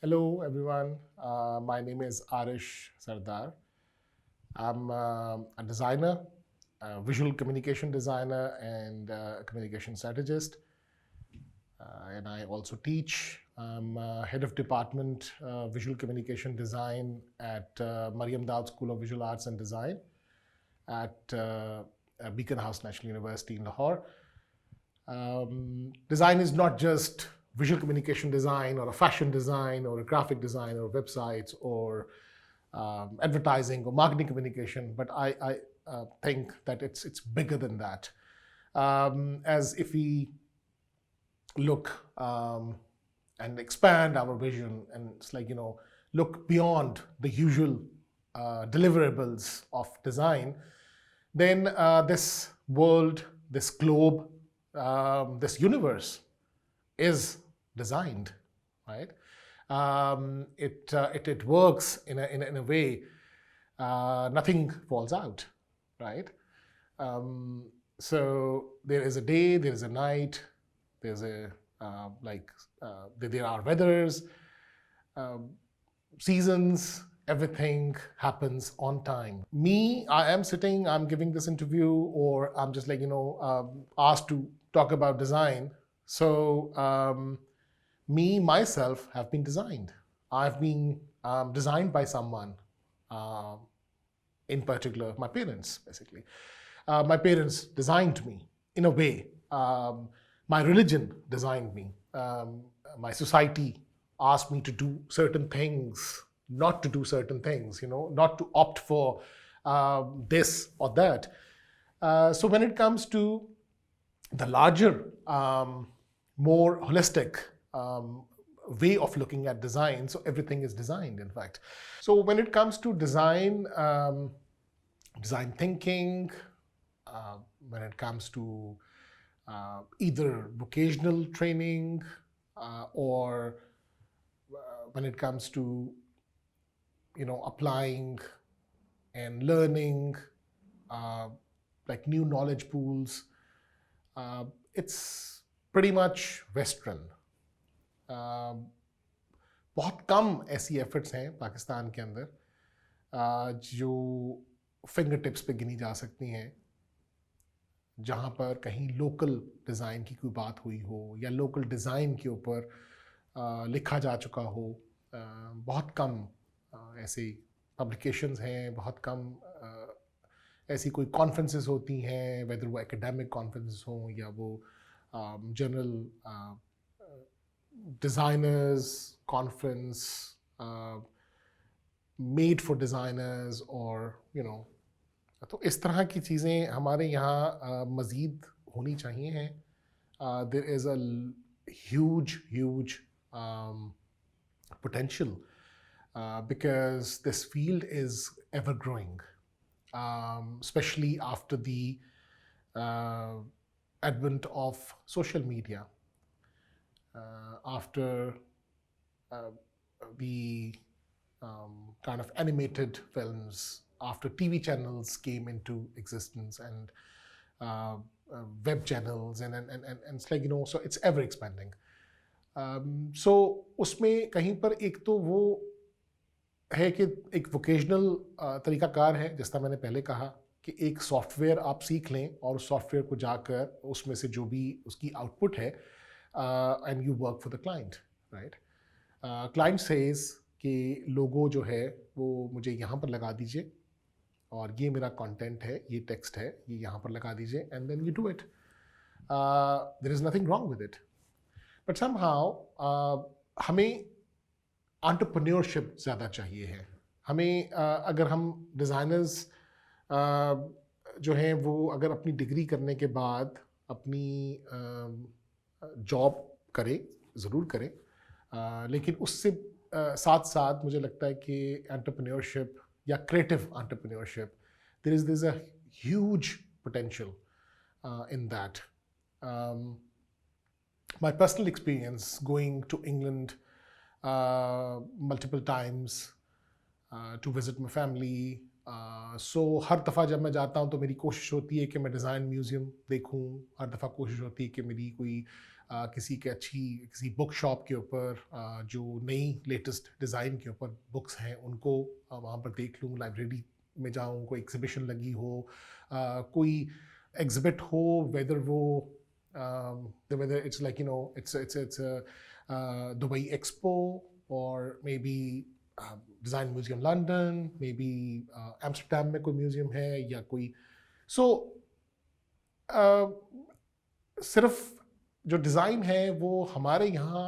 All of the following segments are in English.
Hello everyone, my name is Aarish Sardar. I'm a designer, a visual communication designer and a communication strategist. And I also teach. I'm head of department visual communication design at Mariam School of Visual Arts and Design at Beaconhouse National University in Lahore. Design is not just visual communication design or a fashion design or a graphic design or websites or advertising or marketing communication, but I think that it's bigger than that. As if we look and expand our vision, and it's like, look beyond the usual deliverables of design, then this world, this globe, this universe is designed, right? It works in a way, nothing falls out, right? So there is a day, there is a night, there's a there are weathers, seasons, everything happens on time. Me, I am sitting, I'm giving this interview, or I'm just asked to talk about design. So me, myself, have been designed. I've been designed by someone, in particular, my parents, basically. My parents designed me in a way. My religion designed me. My society asked me to do certain things, not to do certain things, not to opt for this or that. So when it comes to the larger, more holistic way of looking at design, so everything is designed, in fact. So when it comes to design, design thinking, when it comes to either vocational training or when it comes to applying and learning like new knowledge pools, it's pretty much Western. बहुत कम ऐसी efforts हैं पाकिस्तान के अंदर जो finger tips पे गिनी जा सकती हैं, जहाँ पर कहीं लोकल डिज़ाइन की कोई बात हुई हो या लोकल डिज़ाइन के ऊपर लिखा जा चुका हो. बहुत कम ऐसे पब्लिकेशंस हैं, बहुत कम ऐसी कोई कॉन्फ्रेंसेस होती हैं, वेदर वो एकेडमिक कॉन्फ्रेंसेस हों या वो general designers conference made for designers or तो इस तरह की चीज़ें हमारे यहाँ मज़ीद होनी चाहिए हैं. There is a huge potential because this field is ever growing, especially after the advent of social media. After the kind of animated films, after TV channels came into existence and web channels and it's like so it's ever expanding. So उसमें कहीं पर एक तो वो है कि एक vocational तरीक़ाकार है, जिस तरह मैंने पहले कहा कि एक सॉफ्टवेयर आप सीख लें और उस सॉफ्टवेयर को जाकर उसमें से जो भी उसकी आउटपुट है and you work for the client, right? Client says कि लोगो जो है वो मुझे यहाँ पर लगा दीजिए और ये मेरा कंटेंट है, ये टेक्स्ट है, ये यहाँ पर लगा दीजिए, and then you do it. There is nothing wrong with it. But somehow हमें entrepreneurship ज़्यादा चाहिए है. हमें अगर हम डिज़ाइनर्स जो हैं वो अगर अपनी डिग्री करने के बाद अपनी जॉब करें, ज़रूर करें, लेकिन उससे साथ साथ मुझे लगता है कि एंटरप्रेन्योरशिप या creative entrepreneurship, there is a huge potential in that. My personal experience going to England multiple times to visit my family, सो हर दफ़ा जब मैं जाता हूँ तो मेरी कोशिश होती है कि मैं डिज़ाइन म्यूज़ियम देखूँ, हर दफ़ा कोशिश होती है कि मेरी कोई किसी बुक शॉप के ऊपर जो नई लेटेस्ट डिज़ाइन के ऊपर बुक्स हैं उनको वहाँ पर देख लूँ, लाइब्रेरी में जाऊँ, कोई एग्ज़िबिशन लगी हो, कोई एग्ज़िबिट हो, whether it's like, you know, it's a Dubai Expo, or maybe design museum London, may be Amsterdam में कोई म्यूज़ियम है या कोई. सो सिर्फ जो डिज़ाइन है वो हमारे यहाँ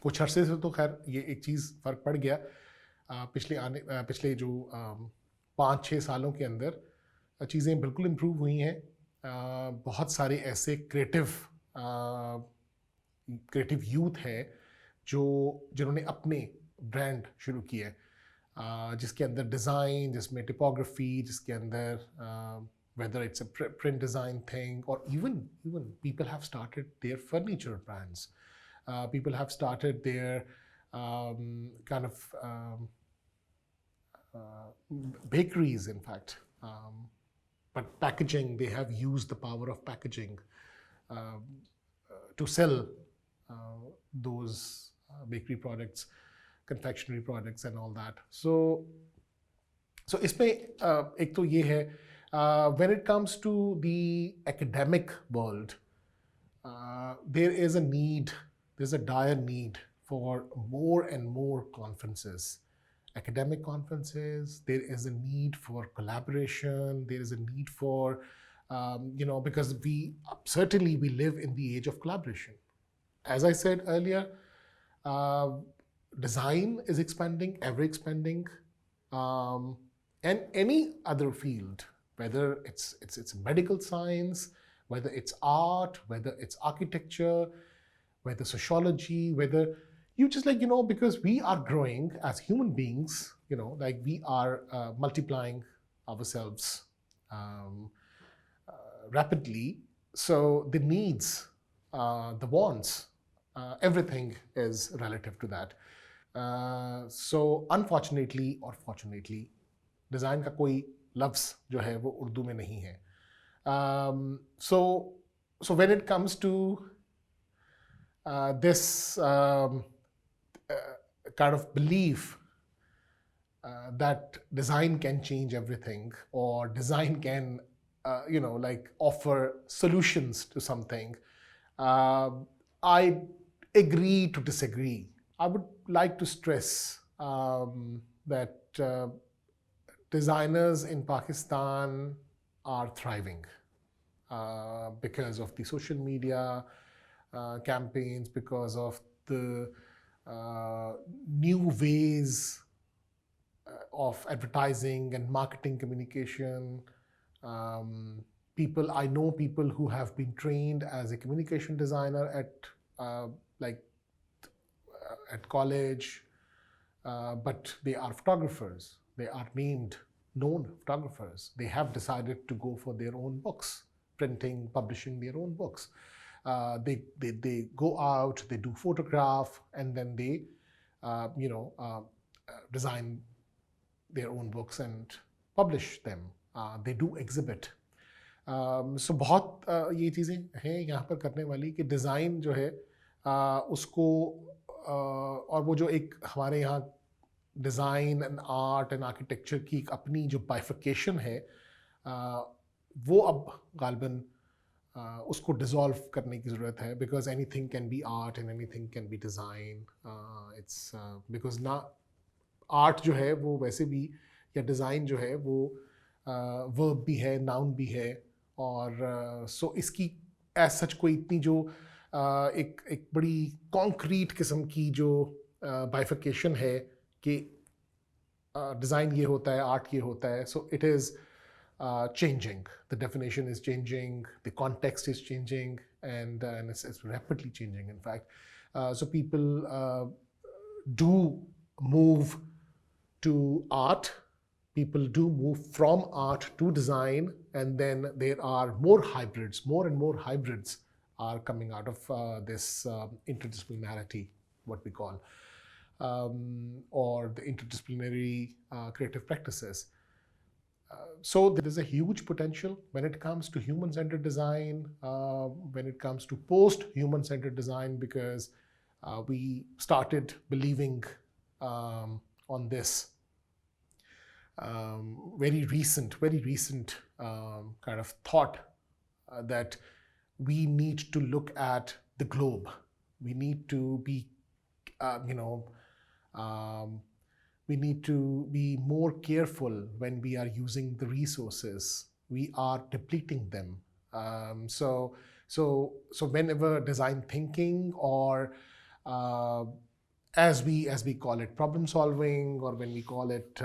कुछ अरसे से तो खैर ये एक चीज़ फ़र्क पड़ गया. पिछले जो 5-6 सालों के अंदर चीज़ें बिल्कुल इम्प्रूव हुई हैं. बहुत सारे ऐसे क्रिएटिव यूथ है जिन्होंने अपने ब्रांड शुरू किए, जिसके अंदर डिज़ाइन, जिसमें टिपोग्राफी, जिसके अंदर whether it's a print design thing, or even people have started their furniture brands. People have started their kind of bakeries, in fact. But packaging, they have used the power of packaging to sell those bakery products, confectionery products and all that. So इसमें एक तो ये है, when it comes to the academic world, there's a dire need for more and more conferences, academic conferences. There is a need for collaboration. There is a need for, because we live in the age of collaboration. As I said earlier, design is expanding, ever expanding, and any other field, whether it's medical science, whether it's art, whether it's architecture, whether sociology, whether you just because we are growing as human beings, we are multiplying ourselves rapidly. So the needs, the wants, everything is relative to that. So unfortunately or fortunately, design का कोई लफ्ज़ जो है वो उर्दू में नहीं है. So when it comes to this kind of belief that design can change everything, or design can offer solutions to something, I agree to disagree. I would like to stress that designers in Pakistan are thriving because of the social media campaigns, because of the new ways of advertising and marketing communication. I know people who have been trained as a communication designer at college, but they are photographers. They are known photographers. They have decided to go for their own books, publishing their own books. They go out, they do photograph, and then they design their own books and publish them. They do exhibit. So बहुत ये चीज़ें हैं यहाँ पर करने वाली कि design जो है उसको और वो जो एक हमारे यहाँ design and art and architecture की एक अपनी जो बाइफिकेशन है, वो अब गालिबन उसको डिज़ोल्व करने की ज़रूरत है. Because anything can be art and anything can be design. It's because ना आर्ट जो है वो वैसे भी, या डिज़ाइन जो है वो वर्ब भी है, नाउन भी है. और सो इसकी एज सच कोई इतनी जो एक बड़ी कॉन्क्रीट किस्म की जो बाइफिकेशन है कि डिज़ाइन ये होता है, आर्ट ये होता है. So it is changing. The definition is changing, the context is changing, and it's rapidly changing, in fact. So people do move to art. People do move from art to design, and then there are more and more hybrids are coming out of this interdisciplinarity, what we call. or the interdisciplinary creative practices. So there is a huge potential when it comes to human-centered design, when it comes to post-human-centered design, because we started believing on this very recent kind of thought that we need to look at the globe. We need to be, we need to be more careful when we are using the resources. We are depleting them. So whenever design thinking, or as we call it problem solving, or when we call it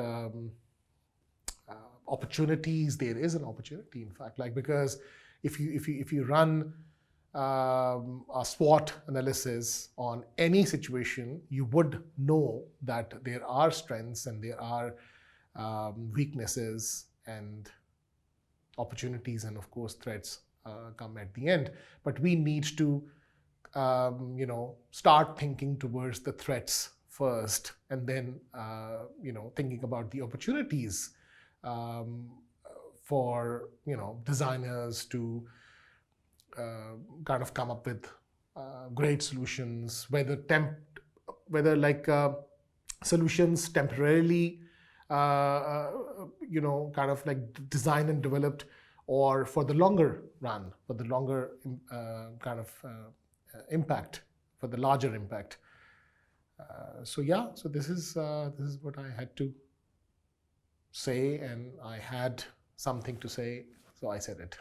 opportunities, there is an opportunity, in fact, like, because if you run a SWOT analysis on any situation, you would know that there are strengths and there are weaknesses and opportunities, and of course threats come at the end. But we need to start thinking towards the threats first, and then thinking about the opportunities for designers to kind of come up with great solutions, whether like solutions temporarily kind of like designed and developed, or for the longer run, for the longer kind of impact, for the larger impact. So this is what I had to say, and I had something to say, so I said it.